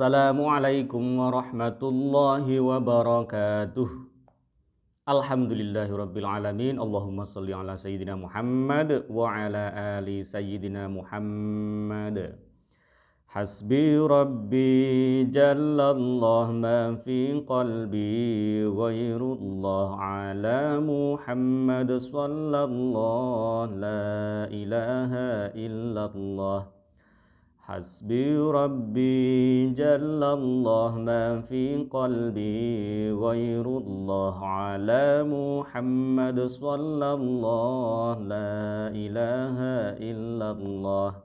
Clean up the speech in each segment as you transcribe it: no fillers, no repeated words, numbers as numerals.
Assalamualaikum warahmatullahi wabarakatuh. Alhamdulillahirabbil alamin. Allahumma shalli ala sayyidina Muhammad wa ala ali sayyidina Muhammad. Hasbi rabbi jallallah ma fi qalbi ghairullah ala Muhammad sallallahu la ilaha illallah. Hasbi rabbi jallallah ma fi qalbi ghairullah ala Muhammad sallallahu la ilaha illallah.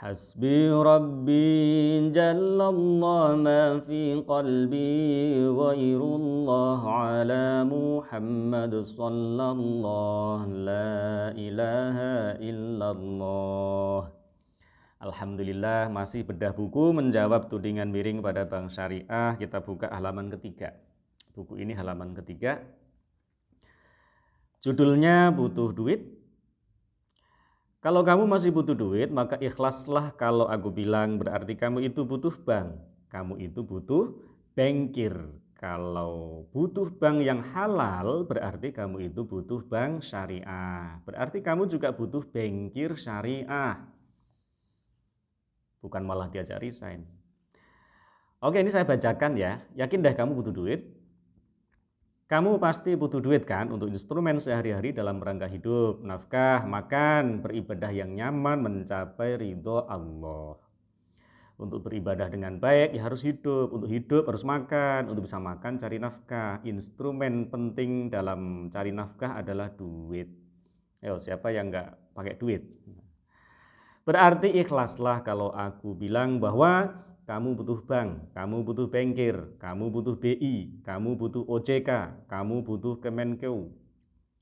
Hasbi rabbi jallallah ma fi qalbi ghairullah ala Muhammad sallallahu la ilaha illallah. Alhamdulillah, masih bedah buku menjawab tudingan miring pada Bank Syariah. Kita buka halaman ketiga. Buku ini halaman ketiga. Judulnya butuh duit. Kalau kamu masih butuh duit, maka ikhlaslah kalau aku bilang berarti kamu itu butuh bank. Kamu itu butuh bankir. Kalau butuh bank yang halal, berarti kamu itu butuh bank syariah. Berarti kamu juga butuh bankir syariah. Bukan malah diajak resign. Oke, ini saya bacakan ya. Yakin dah kamu butuh duit? Kamu pasti butuh duit kan untuk instrumen sehari-hari dalam rangka hidup, nafkah, makan, beribadah yang nyaman, mencapai ridho Allah. Untuk beribadah dengan baik ya harus hidup, untuk hidup harus makan, untuk bisa makan cari nafkah. Instrumen penting dalam cari nafkah adalah duit. Ayo, siapa yang nggak pakai duit? Berarti ikhlaslah kalau aku bilang bahwa kamu butuh bank, kamu butuh bankir, kamu butuh BI, kamu butuh OJK, kamu butuh Kemenkeu,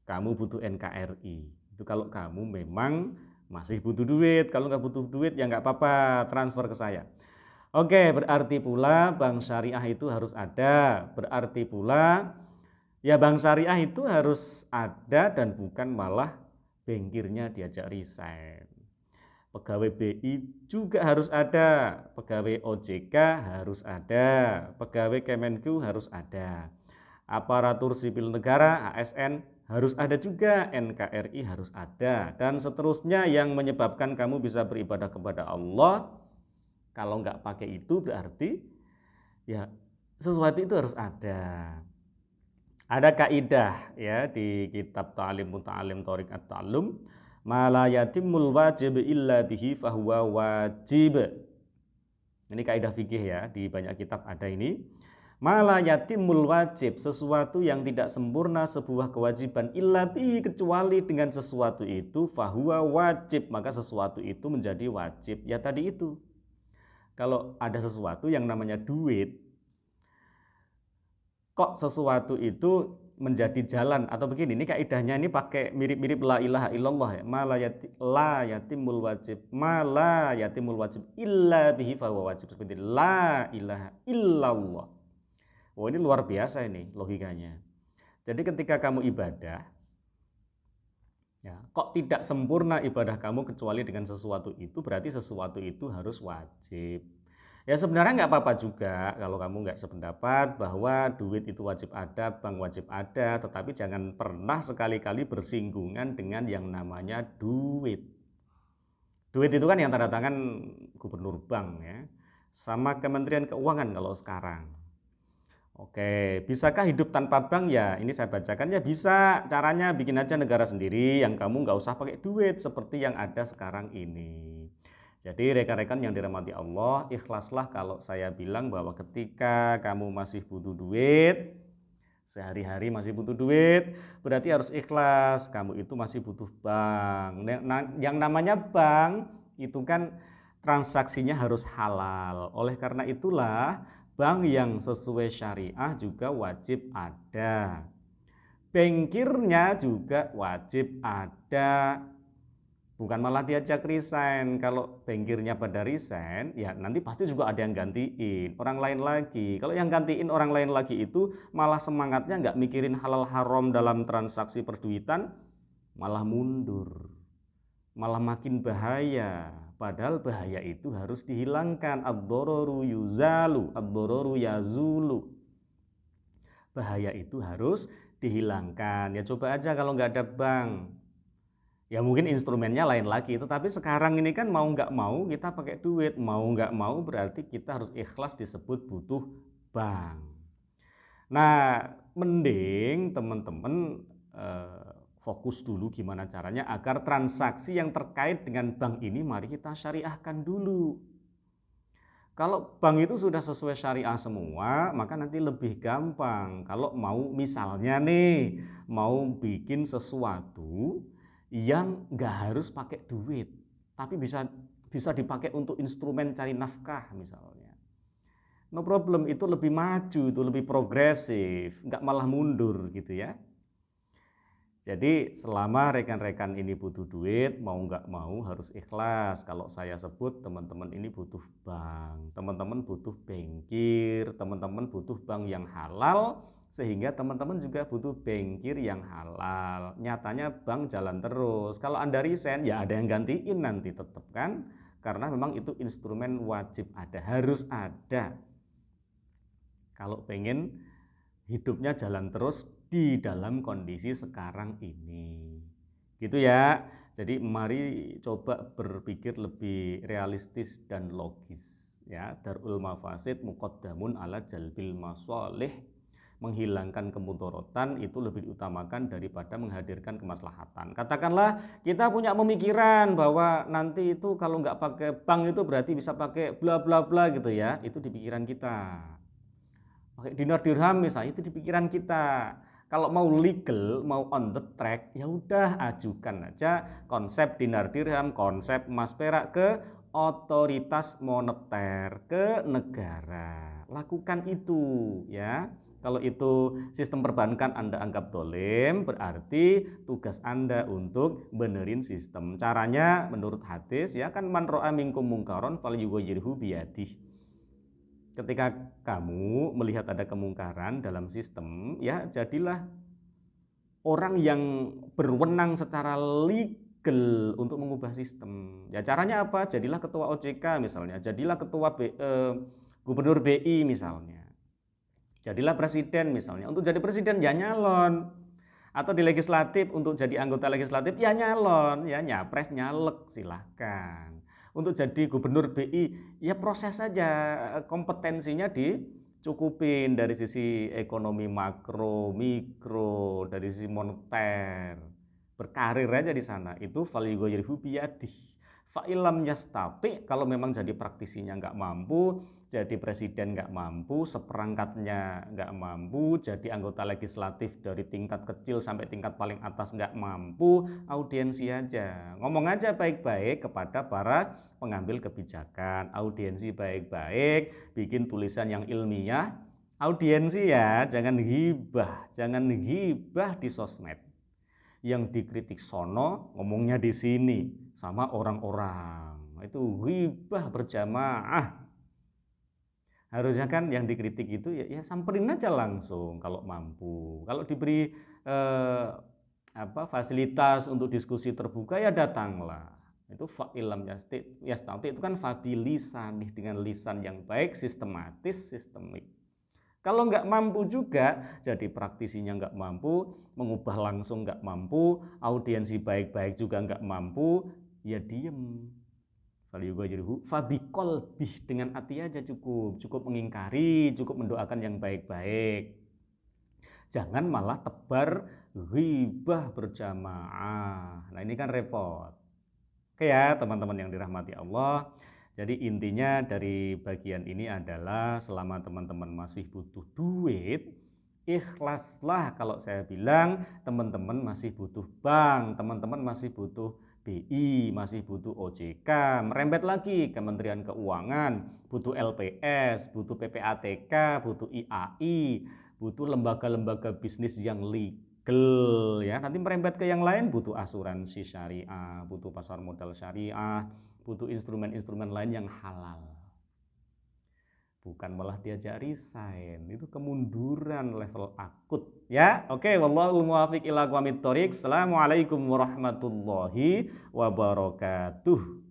kamu butuh NKRI. Itu kalau kamu memang masih butuh duit. Kalau nggak butuh duit ya nggak apa-apa, transfer ke saya. Oke, berarti pula bank syariah itu harus ada. Berarti pula ya bank syariah itu harus ada dan bukan malah bankirnya diajak resign. Pegawai BI juga harus ada, pegawai OJK harus ada, pegawai Kemenkeu harus ada, aparatur sipil negara ASN harus ada juga, NKRI harus ada, dan seterusnya yang menyebabkan kamu bisa beribadah kepada Allah. Kalau nggak pakai itu berarti ya sesuatu itu harus ada. Ada kaidah ya di kitab Ta'lim Muta'alim Thoriq At-Ta'allum, ma la yatimul wajib illa bihi fahuwa wajib. Ini kaidah fikih ya, di banyak kitab ada ini. Ma la yatimul wajib, sesuatu yang tidak sempurna sebuah kewajiban illa bihi, kecuali dengan sesuatu itu, fahuwa wajib, maka sesuatu itu menjadi wajib. Ya tadi itu. Kalau ada sesuatu yang namanya duit, kok sesuatu itu menjadi jalan atau begini, ini kaidahnya ini pakai mirip-mirip la ilaha illallah ya. La yatimul wajib, ma la yatimul wajib illa bihi fahuwa wajib, seperti la ilaha illallah. Oh, ini luar biasa ini logikanya. Jadi ketika kamu ibadah ya, kok tidak sempurna ibadah kamu kecuali dengan sesuatu itu, berarti sesuatu itu harus wajib. Ya sebenarnya nggak apa-apa juga kalau kamu nggak sependapat bahwa duit itu wajib ada, bank wajib ada, tetapi jangan pernah sekali-kali bersinggungan dengan yang namanya duit. Duit itu kan yang tanda tangan gubernur bank ya, sama Kementerian Keuangan kalau sekarang. Oke, bisakah hidup tanpa bank? Ya ini saya bacakan ya bisa. Caranya bikin aja negara sendiri yang kamu nggak usah pakai duit seperti yang ada sekarang ini. Jadi rekan-rekan yang dirahmati Allah, ikhlaslah kalau saya bilang bahwa ketika kamu masih butuh duit, sehari-hari masih butuh duit, berarti harus ikhlas, kamu itu masih butuh bank. Yang namanya bank itu kan transaksinya harus halal. Oleh karena itulah bank yang sesuai syariah juga wajib ada. Bankirnya juga wajib ada. Bukan malah diajak resign. Kalau bankirnya pada resign, ya nanti pasti juga ada yang gantiin orang lain lagi. Kalau yang gantiin orang lain lagi itu malah semangatnya nggak mikirin halal haram dalam transaksi perduitan, malah mundur, malah makin bahaya. Padahal bahaya itu harus dihilangkan. Ad-dhararu yuzalu, ad-dhararu yazulu. Bahaya itu harus dihilangkan. Ya coba aja kalau nggak ada bank. Ya mungkin instrumennya lain lagi. Tetapi sekarang ini kan mau nggak mau kita pakai duit. Mau nggak mau berarti kita harus ikhlas disebut butuh bank. Nah, mending teman-teman fokus dulu gimana caranya agar transaksi yang terkait dengan bank ini mari kita syariahkan dulu. Kalau bank itu sudah sesuai syariah semua, maka nanti lebih gampang. Kalau mau misalnya nih, mau bikin sesuatu yang nggak harus pakai duit, tapi bisa dipakai untuk instrumen cari nafkah misalnya. No problem, itu lebih maju, itu lebih progresif, nggak malah mundur gitu ya. Jadi selama rekan-rekan ini butuh duit, mau nggak mau harus ikhlas. Kalau saya sebut teman-teman ini butuh bank, teman-teman butuh bankir, teman-teman butuh bank yang halal, sehingga teman-teman juga butuh bankir yang halal. Nyatanya bank jalan terus. Kalau Anda resign, ya ada yang gantiin nanti tetap kan? Karena memang itu instrumen wajib ada, harus ada. Kalau pengen hidupnya jalan terus di dalam kondisi sekarang ini. Gitu ya. Jadi mari coba berpikir lebih realistis dan logis ya. Darul mafasid muqaddamun ala jalbil masalih. Menghilangkan kemudorotan itu lebih diutamakan daripada menghadirkan kemaslahatan. Katakanlah kita punya pemikiran bahwa nanti itu kalau nggak pakai bank itu berarti bisa pakai bla bla bla gitu ya. Itu di pikiran kita. Pakai dinar dirham misalnya itu di pikiran kita. Kalau mau legal, mau on the track, ya udah ajukan aja konsep dinar dirham, konsep emas perak ke otoritas moneter, ke negara. Lakukan itu ya. Kalau itu sistem perbankan Anda anggap dolim, berarti tugas Anda untuk benerin sistem. Caranya menurut hadis ya kan man ra'a minkum mungkaron falyughayyirhu biyadihi. Ketika kamu melihat ada kemungkaran dalam sistem, ya jadilah orang yang berwenang secara legal untuk mengubah sistem. Ya caranya apa? Jadilah ketua OJK misalnya, jadilah ketua gubernur BI misalnya. Jadilah presiden misalnya. Untuk jadi presiden ya nyalon. Atau di legislatif untuk jadi anggota legislatif ya nyalon, ya nyapres nyalek silahkan. Untuk jadi gubernur BI ya proses saja, kompetensinya dicukupin dari sisi ekonomi makro, mikro, dari sisi moneter. Berkarir aja di sana. Itu falyughayyirhu biyadihi. Fa'ilam yastati, kalau memang jadi praktisinya nggak mampu, jadi presiden nggak mampu, seperangkatnya nggak mampu, jadi anggota legislatif dari tingkat kecil sampai tingkat paling atas nggak mampu, audiensi aja. Ngomong aja baik-baik kepada para pengambil kebijakan, audiensi baik-baik, bikin tulisan yang ilmiah, audiensi ya, jangan gibah di sosmed. Yang dikritik sono, ngomongnya di sini sama orang-orang. Itu ghibah berjamaah. Harusnya kan yang dikritik itu ya samperin aja langsung kalau mampu. Kalau diberi fasilitas untuk diskusi terbuka ya datanglah. Itu fa'ilam yastati itu kan fabilisanih, dengan lisan yang baik, sistematis, sistemik. Kalau nggak mampu juga, jadi praktisinya nggak mampu, mengubah langsung nggak mampu, audiensi baik-baik juga nggak mampu, ya diem. Fabiqolbih, dengan hati aja cukup mengingkari, cukup mendoakan yang baik-baik. Jangan malah tebar ghibah berjamaah. Nah ini kan repot. Oke ya teman-teman yang dirahmati Allah. Jadi intinya dari bagian ini adalah selama teman-teman masih butuh duit, ikhlaslah. Kalau saya bilang teman-teman masih butuh bank, teman-teman masih butuh BI, masih butuh OJK, merembet lagi Kementerian Keuangan, butuh LPS, butuh PPATK, butuh IAI, butuh lembaga-lembaga bisnis yang legal ya. Nanti merembet ke yang lain, butuh asuransi syariah, butuh pasar modal syariah, butuh instrumen-instrumen lain yang halal. Bukan malah diajak resign, itu kemunduran level akut ya. Oke, wallahul muwaffiq ila aqwamit thoriq. Assalamualaikum warahmatullahi wabarakatuh.